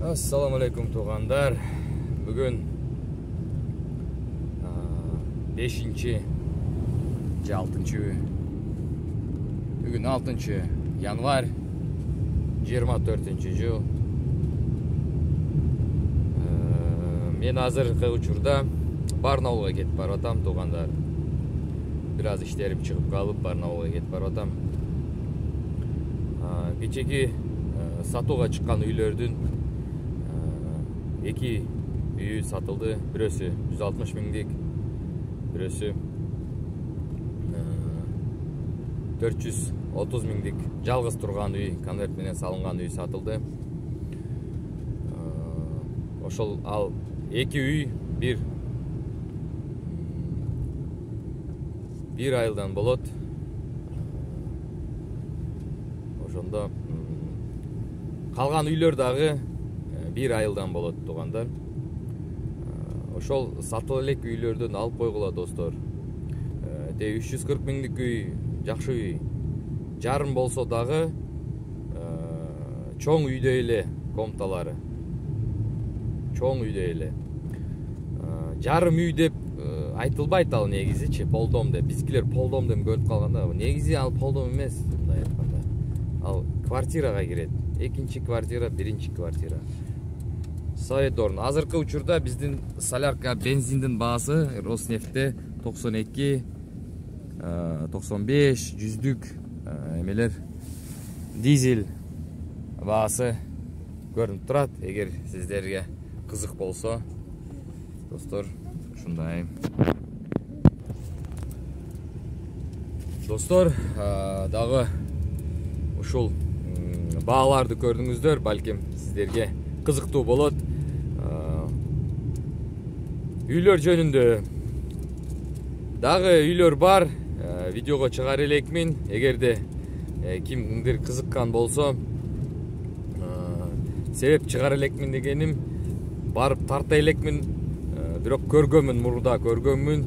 Assalamu alaikum туғандар. Бүгін 5-ші же 6-ші бүгін 6-ші январь 24-ші жыл. Мен азыркы учурда Барнаулга кетип баратам туғандар. Biraz işlerim çıkıp kalıp Барнаулга кетип баратам. Кечеги сатууга чыккан үйлөрдүн эки үйү сатылды. Бирөөсү 160 миңдик, бирөөсү 430 миңдик жалгыз турган үй, конверт менен салынган үй сатылды. Ошол ал эки үй бир айылдан болот. Ошондо калган үйлөр дагы бир айылдан болот туғандар. Ошол сатылып элек үйлөрдөн алып койгула достор. 340 миңдик үй жакшы үй. Жарым болсо дагы чоң үйдө эле комнаталары. Чоң үйдө эле. Жарым үй деп айтылбайт ал негизичи, полдом деп. Бизгилер полдом деп көрүп калганда, негизи ал полдом эмес, мындай айтканда. Ал квартирага кирет. Экинчи квартира, биринчи квартира. Совет орун. Азыркы учурда биздин солярка бензиндин баасы Роснефтте 92, 95, 100дүк эмелер дизель баасы көрүнүп турат. Эгер сиздерге кызык болсо, достор, ушундай. Достор, дагы ушул бааларды көрдүңүздөр, балким сиздерге кызыктуу болот. Үйлөр жөнүндө дагы үйлөр бар, видеого чыгар элекмин. Эгерде кимдир кызыккан болсо, себеп чыгар элекмин дегеним, барып тарта элекмин. Бирок көргөнмүн, мурда көргөнмүн.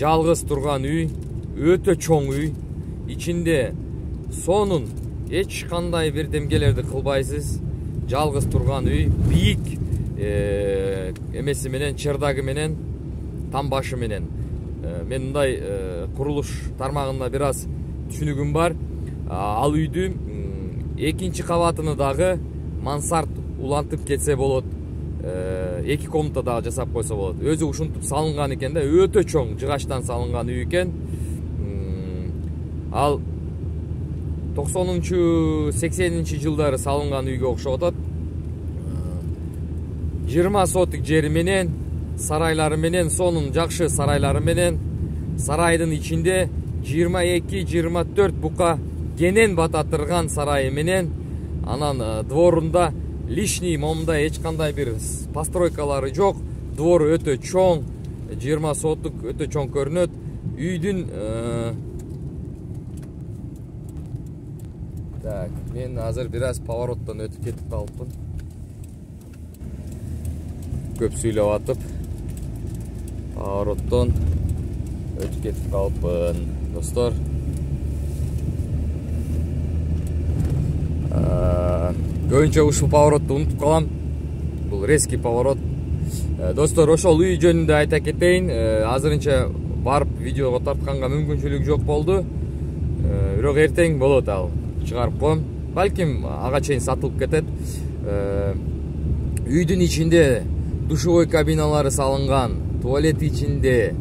Жалгыз турган үй, өтө чоң үй. Ичинде сонун эч кандай бир демгелерди кылбайсыз. Жалгыз турган үй, бийик эмеси менен, чердагы менен, там башы менен. Мен мындай курулуш тармагында бир аз түшүнүгүм бар. Ал үйдү экинчи кабатыны дагы мансард улантып кетсе болот. Эки комната дагы жасап койсо болот. Өзү ушинтип салынган экен да, өтө чоң жыгачтан салынган үй экен. Ал 90-80 жылдары салынган үйгө окшоп атат. 20 сотик жери менен, сарайлары менен, сонун жакшы сарайлары менен, сарайдын ичинде 22-24 бука кенен бататырган сарайы менен, анан дворунда лишний момда эч кандай бир постройкалары жок. Двор өтө чоң, 20 сотик өтө чоң көрүнөт. Үйдүн так, мен азыр бир аз повороттон өтүп кетип калыпмын. Көп сүйлөп атып, повороттон өтүп кетип калыпмын, достор. Көбүнчө ушул поворотту унутуп калам. Бул резкий поворот. Достор, ошол үй жөнүндө айта кетейин. Азырынча барып видеого тартканга мүмкүнчүлүк жок болду. Бирок эртең болот ал. Чыгарып коем. Балким ага чейин сатылып кетет. Үйдүн ичинде душевой кабиналары салынган, туалет ичинде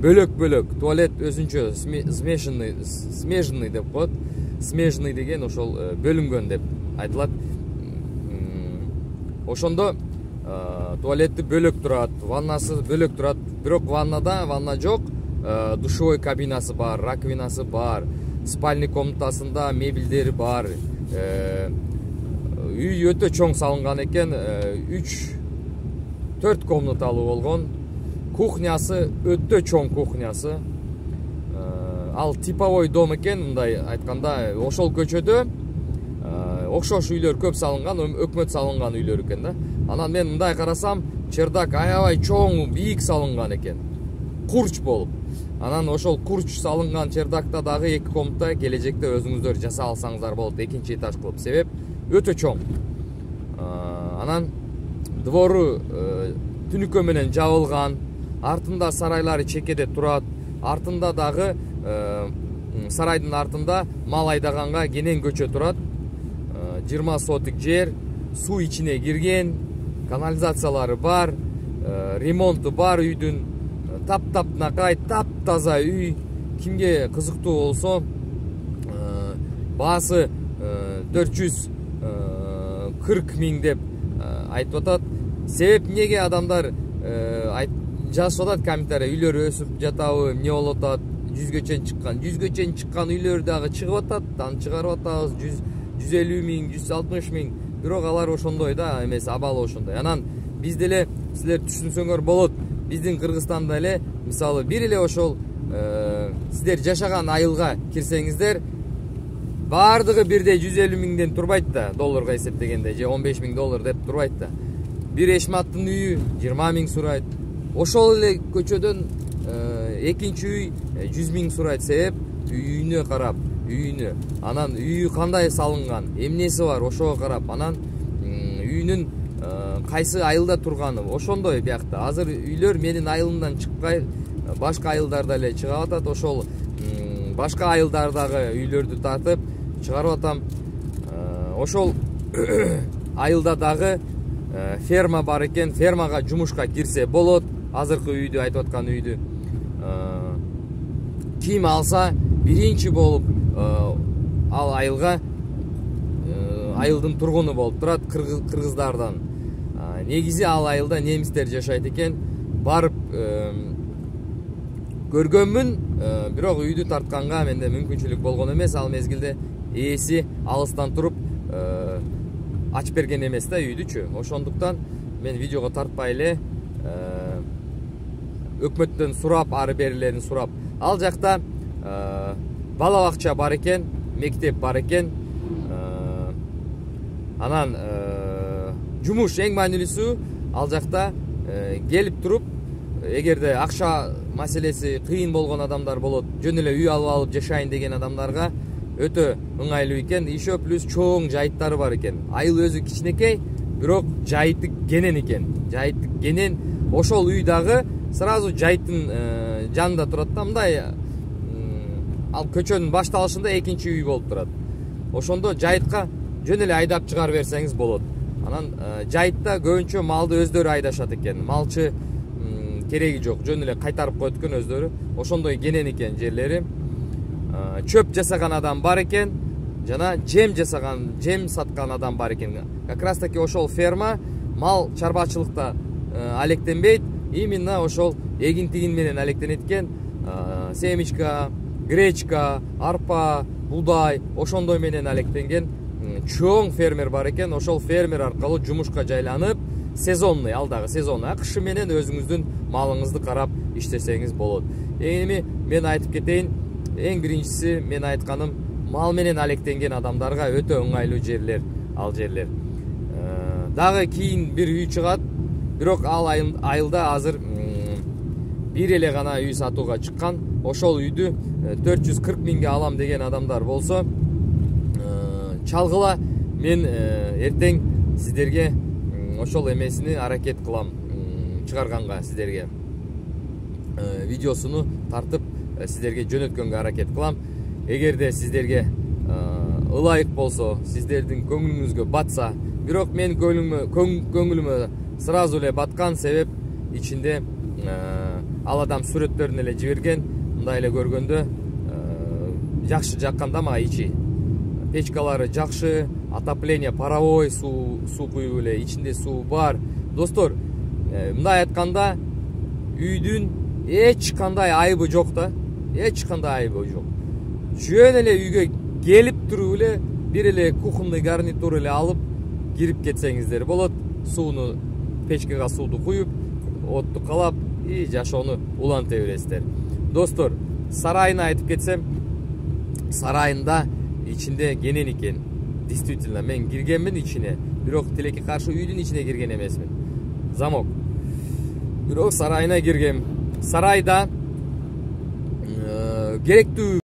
бөлөк-бөлөк, туалет өзүнчө смежный деп коет. Смежный деген ошол бөлүнгөн деп айтылат. Ошондо туалети бөлөк турат, ваннасы бөлөк турат. Бирок ванна жок, душевой кабинасы бар, раковинасы бар. Спальный комнатасында мебелдери бар. Үй өтө чоң салынган экен. 3-4 комнаталы болгон. Кухнясы өтө чоң кухнясы. Ал типовой дом экен, мындай айтканда, ошол көчөдө окшош үйлөр көп салынган, өкмөт салынган үйлөр экен да. Анан мен мындай карасам, чердак аябай чоң, бийик салынган экен. Курч болуп. Анан ошол курч салынган чердакта дагы 2 комната келечекте өзүңүздөр жаса алсаңыздар болот, экинчи этаж кылып. Себеп өтө чоң. Анан двору түнүккө менен жабылган, артында сарайлары чекеде турат, артында дагы сарайдын артында мал айдаганга кенен көчө турат. 20 сотик жер, суу ичине кирген, канализациялары бар, ремонту бар үйдүн, таптапнакай, таптаза үй. Кимге кызыктуу болсо, баасы 440 миң деп айтып атат. Себеп неге адамдар жазып атат комментарий, үйлөр өсүп жатабы, эмне болуп атат, 100гө чейин чыккан үйлөр дагы чыгып атат, аны чыгарып атабыз, 150 миң, 160 миң. Бирок алар ошондой да эмес, абалы ошондой. Анан биз деле, силер түшүнсөңөр болот, биздин Кыргызстанда эле мисалы бир эле ошол сиздер жашаган айылга кирсеңиздер, бардыгы бирдей 150 миңден турбайт да, долларга эсептегенде, же 15 миң доллар деп турбайт да. Бир эшматтын үйү 20 миң сурайт. Ошол эле көчөдөн экинчи үй 100 миң сурайт. Себеп үйүнө карап, үйүнө. Анан үйү кандай салынган, эмнеси бар, ошого карап, анан үйүнүн кайсы айылда турганы, ошондой биякта. Азыр үйлөр менин айылымдан чыкпай, башка айылдарда эле чыгып атат. Ошол башка айылдардагы үйлөрдү тартып чыгарып атам. Ошол айылда дагы ферма бар экен, фермага жумушка кирсе болот. Азыркы үйдү, айтып аткан үйдү ким алса биринчи болуп ал айылга айылдын тургуну болуп турат, кыргыздардан. Негизи ал айылда немистер жашайт экен. Барып көргөнмүн, бирок үйдү тартканга менде мүмкүнчүлүк болгон эмес. Ал мезгилде ээси алыстан туруп ачып берген эмес да үйдүчү. Ошондуктан мен видеого тартпай эле өкмөттөн сурап, ары берилерин сурап, ал жакта бала бакча бар экен, мектеп бар экен. Анан жумуш эң маанилүүсү, ал жакта келип туруп, эгерде акча маселеси кыйын болгон адамдар болот, жөн эле үй алып жашайын деген адамдарга өтө ыңгайлуу экен. Еще плюс чоң жайыттары бар экен. Айыл өзү кичинекей, бирок жайыты кенен экен. Жайыты кенен. Ошол үй дагы сразу жайыттын жанында турат да, мындай ал көчөнүн башталышында экинчи үй болуп турат. Ошондо жайытка жөн эле айдап чыгарып берсеңиз болот. Анан жайытта көбүнчө малды өздөрү айдашат экен. Малчы кереги жок, жөн эле кайтарып коет экен өздөрү. Ошондой кенен экен жерлери. Чөп жасаган адам бар экен, жана жем саткан адам бар экен. Как раз таки ошол ферма мал чарбачылыкта алектенбейт, именно ошол эгин-тигин менен алектенет экен. Семечка, гречка, арпа, будай, ошондой менен алектенген чоң фермер бар экен. Ошол фермер аркылуу жумушка жайланып, сезонный, ал дагы сезонный, кышы менен өзүңүздүн малыңызды карап иштесеңиз болот. Эми мен айтып кетейин, эң биринчиси мен айтканым, мал менен алектенген адамдарга өтө ыңгайлуу жерлер, ал жерлер. Дагы кийин бир үй чыгат, бирок ал айылда азыр бир эле гана үй сатууга чыккан. Ошол үйдү 440 миңге алам деген адамдар болсо, чалгыла, мен эртең сиздерге ошол эмесини аракет кылам чыгарганга, сиздерге видеосуну тартып сиздерге жөнөткөнгө аракет кылам. Эгерде сиздерге ылайык болсо, сиздердин көңүлүңүзгө батса, бирок мен көңүлүмө сразу эле баткан, себеп ичинде ал адам сүрөттөрүн эле жиберген. Мындай эле көргөндө жакшы жакканда мага ичи. Печкалары жакшы, отопление паровой, суу куюп эле, ичинде суу бар. Достор, мындай айтканда, үйдүн эч кандай айыбы жок да, эч кандай айыбы жок. Жөн эле үйгө келип туруп эле бир эле кухонный гарнитур эле алып кирип кетсеңиздер болот. Сууну, печкага сууду куюп, отту калап, и жашоону уланта бересиздер. Достор, сарайына айтып кетсем, сарайында ичинде кенен экен. Действительно, мен киргенмин ичине, бирок тилекке каршы үйдүн ичине кирген эмесмин. Замок. Бирок сарайына киргем. Сарайда керектүү